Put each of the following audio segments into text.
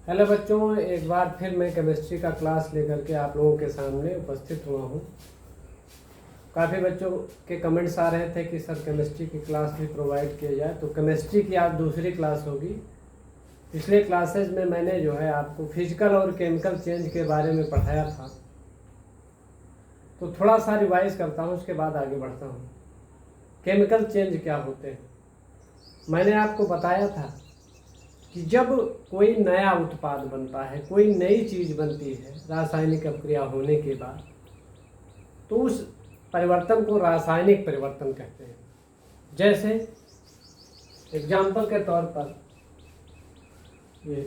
Hello बच्चों, एक बार फिर मैं केमिस्ट्री का क्लास लेकर के आप लोगों के सामने उपस्थित हुआ हूँ। काफ़ी बच्चों के कमेंट्स आ रहे थे कि सर केमिस्ट्री की क्लास भी प्रोवाइड किया जाए, तो केमिस्ट्री की आज दूसरी क्लास होगी। पिछले क्लासेज में मैंने जो है आपको फिजिकल और केमिकल चेंज के बारे में पढ़ाया था, तो थोड़ा सा रिवाइज करता हूँ, उसके बाद आगे बढ़ता हूँ। केमिकल चेंज क्या होते हैं? मैंने आपको बताया था कि जब कोई नया उत्पाद बनता है, कोई नई चीज़ बनती है रासायनिक अपक्रिया होने के बाद, तो उस परिवर्तन को रासायनिक परिवर्तन कहते हैं। जैसे एग्जाम्पल के तौर पर ये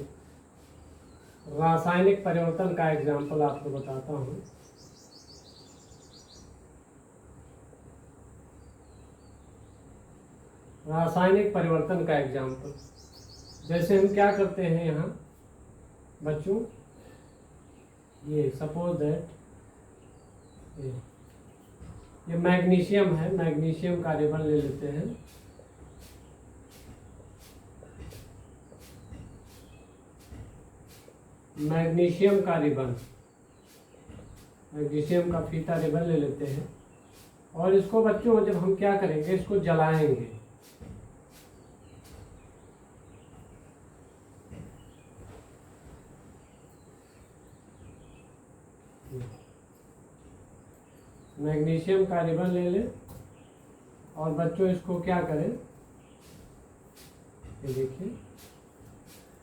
रासायनिक परिवर्तन का एग्जाम्पल आपको बताता हूँ। रासायनिक परिवर्तन का एग्जाम्पल जैसे हम क्या करते हैं यहाँ बच्चों, ये सपोज दैट ये मैग्नीशियम है, मैग्नीशियम का रिबन ले लेते हैं। मैग्नीशियम का रिबन, मैग्नीशियम का फीता रिबन ले लेते हैं और इसको बच्चों जब हम क्या करेंगे, इसको जलाएंगे। मैग्नीशियम का रिबन ले लें और बच्चों इसको क्या करें, ये देखिए,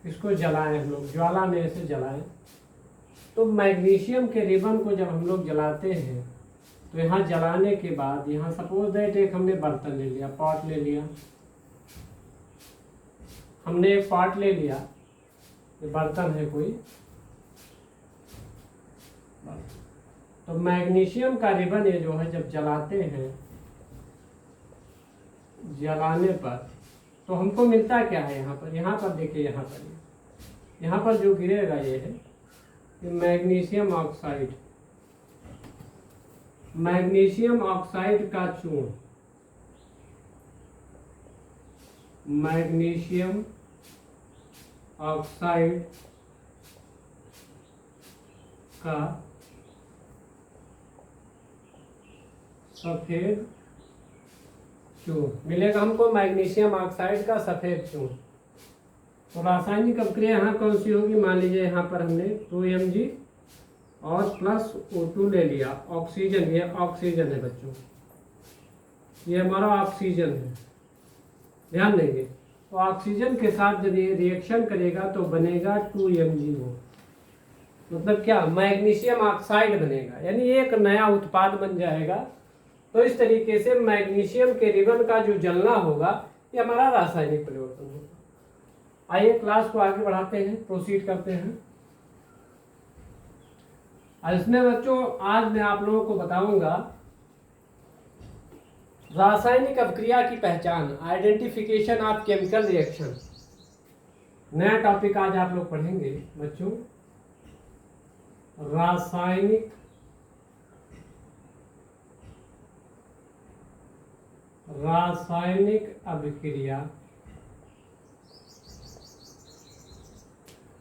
इसको जलाएं, हम लोग ज्वाला में ऐसे जलाएं। तो मैग्नीशियम के रिबन को जब हम लोग जलाते हैं तो यहाँ जलाने के बाद यहाँ सपोज दैट एक हमने बर्तन ले लिया, पॉट ले लिया, हमने एक पॉट ले लिया, ये बर्तन है कोई, तो मैग्नीशियम का रिबन ये जो है जब जलाते हैं, जलाने पर तो हमको मिलता क्या है यहाँ पर देखिए, यहाँ पर जो गिरेगा ये है कि मैग्नीशियम ऑक्साइड, मैग्नीशियम ऑक्साइड का चूर्ण, मैग्नीशियम ऑक्साइड का सफेद चूर्ण मिलेगा हमको, मैग्नीशियम ऑक्साइड का सफेद चूर्ण। तो रासायनिक अपक्रिया यहाँ कौन सी होगी, मान लीजिए यहाँ पर हमने 2Mg और प्लस O2 ले लिया, ऑक्सीजन, ये ऑक्सीजन है बच्चों, ये हमारा ऑक्सीजन है, ध्यान देंगे। तो ऑक्सीजन के साथ जब ये रिएक्शन करेगा तो बनेगा 2MgO, मतलब क्या, मैग्नीशियम ऑक्साइड बनेगा, यानी एक नया उत्पाद बन जाएगा। तो इस तरीके से मैग्नीशियम के रिबन का जो जलना होगा ये हमारा रासायनिक परिवर्तन होगा। आइए क्लास को आगे बढ़ाते हैं, प्रोसीड करते हैं। इसमें बच्चों आज मैं आप लोगों को बताऊंगा रासायनिक अपक्रिया की पहचान, आइडेंटिफिकेशन ऑफ केमिकल रिएक्शन। नया टॉपिक आज आप लोग पढ़ेंगे बच्चों, रासायनिक अभिक्रिया,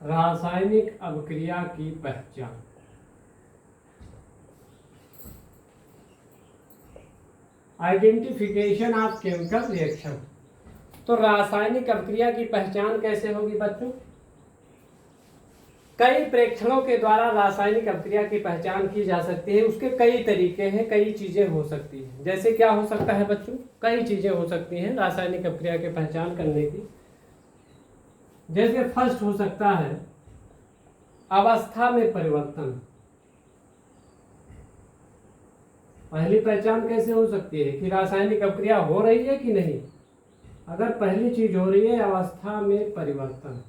रासायनिक अभिक्रिया की पहचान। Identification of chemical reaction. तो रासायनिक अभिक्रिया की पहचान कैसे होगी बच्चों? कई प्रेक्षणों के द्वारा रासायनिक अभिक्रिया की पहचान की जा सकती है। उसके कई तरीके हैं, कई चीजें हो सकती हैं। जैसे क्या हो सकता है बच्चों, कई चीजें हो सकती हैं रासायनिक अभिक्रिया की पहचान करने की। जैसे फर्स्ट हो सकता है अवस्था में परिवर्तन। पहली पहचान कैसे हो सकती है कि रासायनिक अभिक्रिया हो रही है कि नहीं? अगर पहली चीज हो रही है अवस्था में परिवर्तन,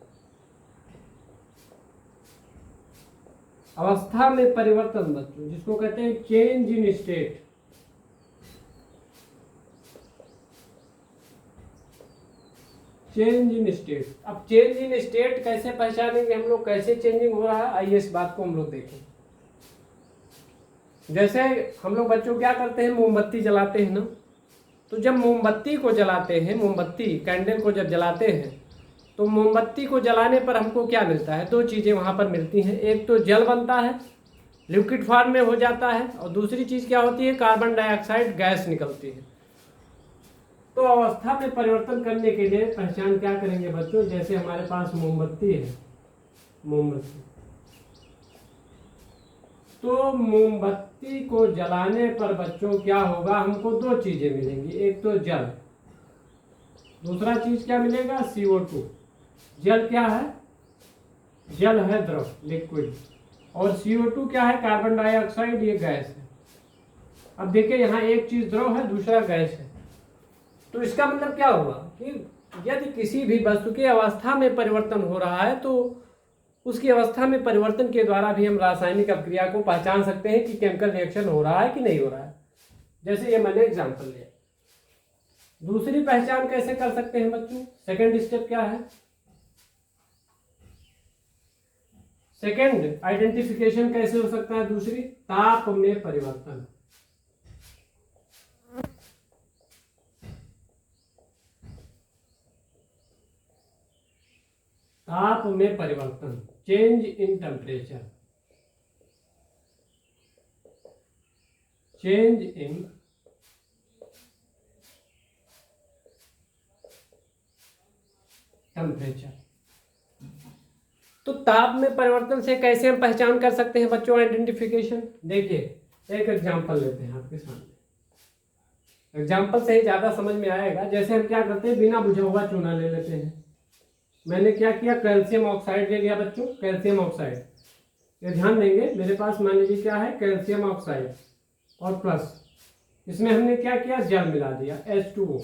अवस्था में परिवर्तन बच्चों जिसको कहते हैं change in state. Change in state. अब चेंज इन स्टेट कैसे पहचानेंगे हम लोग, कैसे चेंजिंग हो रहा है, आइए इस बात को हम लोग देखें। जैसे हम लोग बच्चों क्या करते हैं, मोमबत्ती जलाते हैं ना, तो जब मोमबत्ती को जलाते हैं, मोमबत्ती कैंडल को जब जलाते हैं तो मोमबत्ती को जलाने पर हमको क्या मिलता है? दो चीज़ें वहाँ पर मिलती हैं। एक तो जल बनता है, लिक्विड फॉर्म में हो जाता है, और दूसरी चीज़ क्या होती है? कार्बन डाइऑक्साइड गैस निकलती है। तो अवस्था में परिवर्तन करने के लिए पहचान क्या करेंगे बच्चों? जैसे हमारे पास मोमबत्ती है, मोमबत्ती, तो मोमबत्ती को जलाने पर बच्चों क्या होगा? हमको दो चीजें मिलेंगी, एक तो जल, दूसरा चीज क्या मिलेगा? CO2। जल क्या है? जल है द्रव, लिक्विड, और CO2 क्या है? कार्बन डाइऑक्साइड, ये गैस है। अब देखिए यहाँ एक चीज द्रव है, दूसरा गैस है। तो इसका मतलब क्या हुआ कि यदि किसी भी वस्तु की अवस्था में परिवर्तन हो रहा है तो उसकी अवस्था में परिवर्तन के द्वारा भी हम रासायनिक अभिक्रिया को पहचान सकते हैं कि केमिकल रिएक्शन हो रहा है कि नहीं हो रहा है। जैसे ये मैंने एग्जांपल लिया। दूसरी पहचान कैसे कर सकते हैं बच्चों? सेकंड स्टेप क्या है? सेकंड आइडेंटिफिकेशन कैसे हो सकता है? दूसरी, ताप में परिवर्तन। ताप में परिवर्तन, change in temperature, change in temperature. तो ताप में परिवर्तन से कैसे हम पहचान कर सकते हैं बच्चों आइडेंटिफिकेशन? देखिए एक एग्जांपल लेते हैं आपके सामने। एग्जांपल से ही ज्यादा समझ में आएगा। जैसे हम क्या करते हैं, बिना बुझा हुआ चूना ले लेते हैं। मैंने क्या किया? कैल्शियम ऑक्साइड ले लिया बच्चों, कैल्शियम ऑक्साइड। ये ध्यान देंगे, मेरे पास मान लीजिए क्या है? कैल्शियम ऑक्साइड, और प्लस इसमें हमने क्या किया? जल मिला दिया, H2O।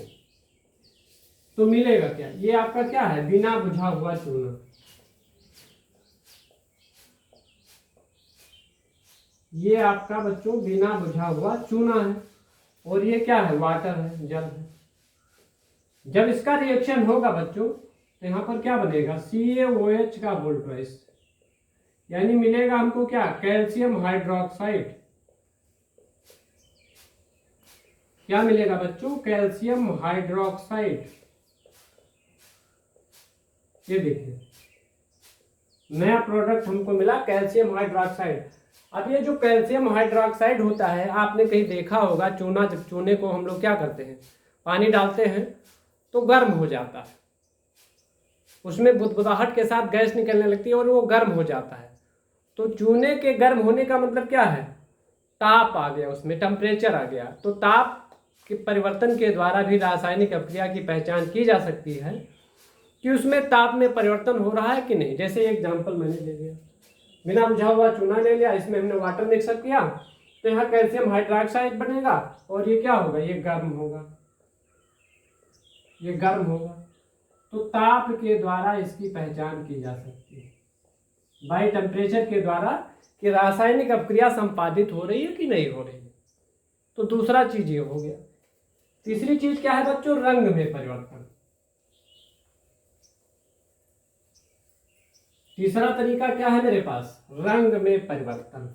तो मिलेगा क्या? ये आपका क्या है? बिना बुझा हुआ चूना। ये आपका बच्चों बिना बुझा हुआ चूना है, और ये क्या है? वाटर है, जल है। जब इसका रिएक्शन होगा बच्चों तो यहाँ पर क्या बनेगा? CaOH का वोल्ट्राइस, यानी मिलेगा हमको क्या? Calcium hydroxide. क्या मिलेगा बच्चों? Calcium hydroxide. ये देखिए नया प्रोडक्ट हमको मिला, कैल्शियम हाइड्रोक्साइड। अब ये जो कैल्शियम हाइड्रोक्साइड होता है, आपने कहीं देखा होगा चूना, जब चूने को हम लोग क्या करते हैं? पानी डालते हैं तो गर्म हो जाता है, उसमें बुदबुदाहट के साथ गैस निकलने लगती है और वो गर्म हो जाता है। तो चूने के गर्म होने का मतलब क्या है? ताप आ गया, उसमें टेम्परेचर आ गया। तो ताप के परिवर्तन के द्वारा भी रासायनिक अभिक्रिया की पहचान की जा सकती है कि उसमें ताप में परिवर्तन हो रहा है कि नहीं। जैसे एग्जांपल मैंने ले लिया, बिना बुझा हुआ चूना ले लिया, इसमें हमने वाटर मिक्सअप किया, तो यहाँ कैल्शियम हाइड्रोक्साइड बनेगा, और ये क्या होगा? ये गर्म होगा, ये गर्म होगा। तो ताप के द्वारा इसकी पहचान की जा सकती है, बाई टेम्परेचर के द्वारा, कि रासायनिक अभिक्रिया संपादित हो रही है कि नहीं हो रही है। तो दूसरा चीज ये हो गया। तीसरी चीज क्या है बच्चों? रंग में परिवर्तन। तीसरा तरीका क्या है मेरे पास? रंग में परिवर्तन।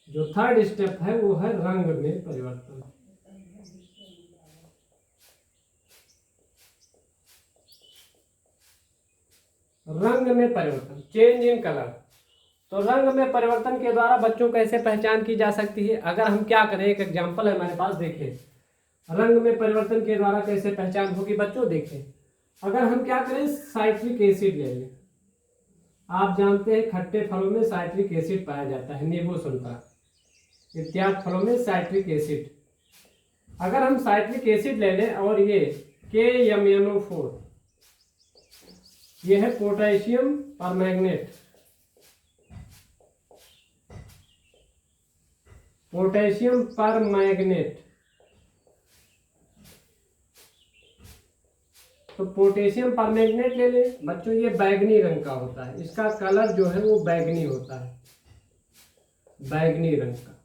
जो थर्ड स्टेप है वो है रंग में परिवर्तन। रंग में परिवर्तन, चेंज इन कलर। तो रंग में परिवर्तन के द्वारा बच्चों कैसे पहचान की जा सकती है? अगर हम क्या करें, एक एग्जांपल है हमारे पास, देखिए रंग में परिवर्तन के द्वारा कैसे पहचान होगी बच्चों? देखिए अगर हम क्या करें, साइट्रिक एसिड ले लें। आप जानते हैं खट्टे फलों में साइट्रिक एसिड पाया जाता है, नींबू, संतरा इत्यादि फलों में साइट्रिक एसिड। अगर हम साइट्रिक एसिड ले लें और ये KMnO4, ये है पोटेशियम परमैंगनेट, पोटेशियम परमैंगनेट। तो पोटेशियम परमैंगनेट ले ले बच्चों, ये बैगनी रंग का होता है, इसका कलर जो है वो बैगनी होता है, बैगनी रंग का।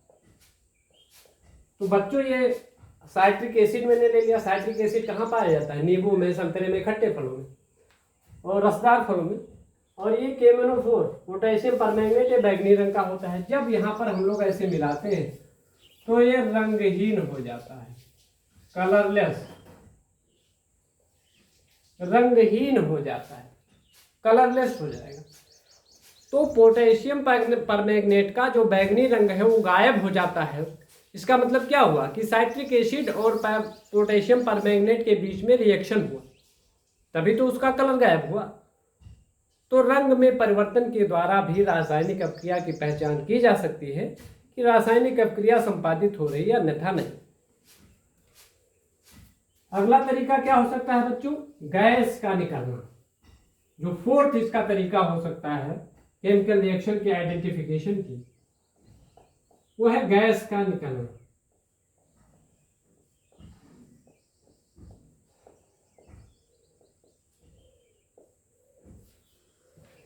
तो बच्चों ये साइट्रिक एसिड मैंने ले लिया। साइट्रिक एसिड कहाँ पाया जाता है? नींबू में, संतरे में, खट्टे फलों में और रसदार फलों में। और ये KMnO4 पोटेशियम परमैंगनेट, ये बैगनी रंग का होता है। जब यहाँ पर हम लोग ऐसे मिलाते हैं तो ये रंगहीन हो जाता है, कलरलेस, रंगहीन हो जाता है। कलरलेस हो जाएगा। तो पोटेशियम परमैंगनेट का जो बैंगनी रंग है वो गायब हो जाता है। इसका मतलब क्या हुआ कि साइट्रिक एसिड और पोटेशियम परमैंगनेट के बीच में रिएक्शन हुआ, तभी तो उसका कलर गायब हुआ। तो रंग में परिवर्तन के द्वारा भी रासायनिक अपक्रिया की पहचान की जा सकती है कि रासायनिक अपक्रिया संपादित हो रही है अन्यथा नहीं। अगला तरीका क्या हो सकता है बच्चों? गैस का निकलना। जो फोर्थ इसका तरीका हो सकता है केमिकल रिएक्शन की आइडेंटिफिकेशन की, वो है गैस का निकलना।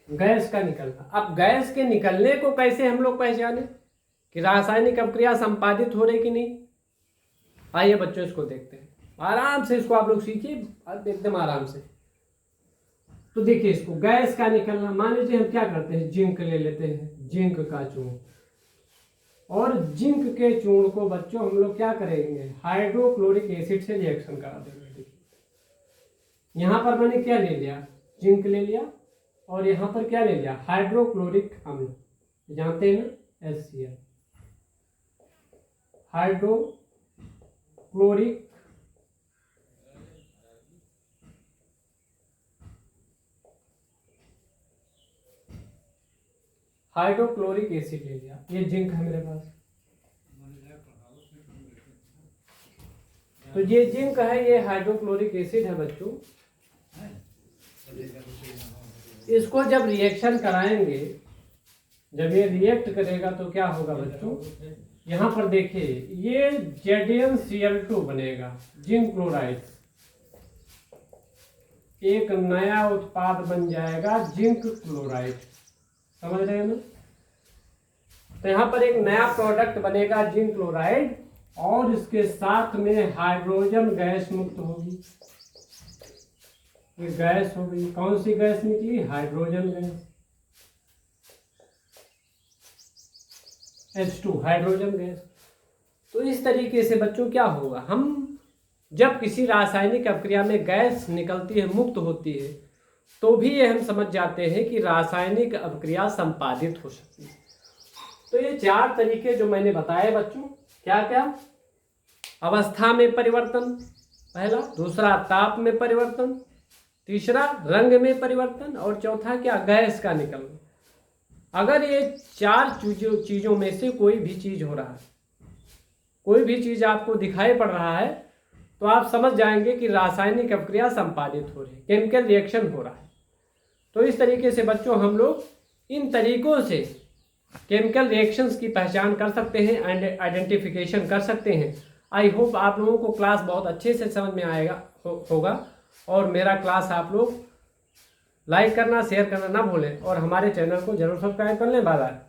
गैस का निकलना। अब गैस के निकलने को कैसे हम लोग पहचाने कि रासायनिक अपक्रिया संपादित हो रही कि नहीं? आइए बच्चों इसको देखते हैं, आराम से इसको आप लोग सीखिए एकदम आराम से। तो देखिए इसको गैस का निकलना, मान लीजिए हम क्या करते हैं, जिंक ले लेते हैं, जिंक का चूर्ण, और जिंक के चूर्ण को बच्चों हम लोग क्या करेंगे, हाइड्रोक्लोरिक एसिड से रिएक्शन करा देंगे। यहां पर मैंने क्या ले लिया, जिंक ले लिया, और यहां पर क्या ले लिया, हाइड्रोक्लोरिक अम्ल, जानते हैं ना HCl, हाइड्रोक्लोरिक एसिड ले लिया। ये जिंक है मेरे पास, तो ये जिंक है, ये हाइड्रोक्लोरिक एसिड है बच्चों। इसको जब रिएक्शन कराएंगे, जब ये रिएक्ट करेगा तो क्या होगा बच्चों, यहां पर देखिए ये ZnCl2 बनेगा, जिंक क्लोराइड, एक नया उत्पाद बन जाएगा जिंक क्लोराइड, समझ रहे हैं ना? तो यहां पर एक नया प्रोडक्ट बनेगा जिंक क्लोराइड, और इसके साथ में हाइड्रोजन गैस मुक्त होगी। ये गैस हो गई, कौन सी गैस निकली, hydrogen gas, H2 hydrogen gas. तो इस तरीके से बच्चों क्या होगा, हम जब किसी रासायनिक अपक्रिया में गैस निकलती है, मुक्त होती है, तो भी ये हम समझ जाते हैं कि रासायनिक अपक्रिया संपादित हो सकती है। तो ये 4 तरीके जो मैंने बताए बच्चों, क्या क्या, अवस्था में परिवर्तन पहला, दूसरा ताप में परिवर्तन, तीसरा रंग में परिवर्तन, और चौथा क्या, गैस का निकलना। अगर ये 4 चीजों में से कोई भी चीज हो रहा है, कोई भी चीज आपको दिखाई पड़ रहा है, तो आप समझ जाएंगे कि रासायनिक अपक्रिया संपादित हो रही है, केमिकल रिएक्शन हो रहा है। तो इस तरीके से बच्चों हम लोग इन तरीकों से केमिकल रिएक्शंस की पहचान कर सकते हैं, आइडेंटिफिकेशन कर सकते हैं। आई होप आप लोगों को क्लास बहुत अच्छे से समझ में आएगा होगा, और मेरा क्लास आप लोग लाइक करना, शेयर करना ना भूलें, और हमारे चैनल को जरूर सब्सक्राइब कर लें। Bye bye.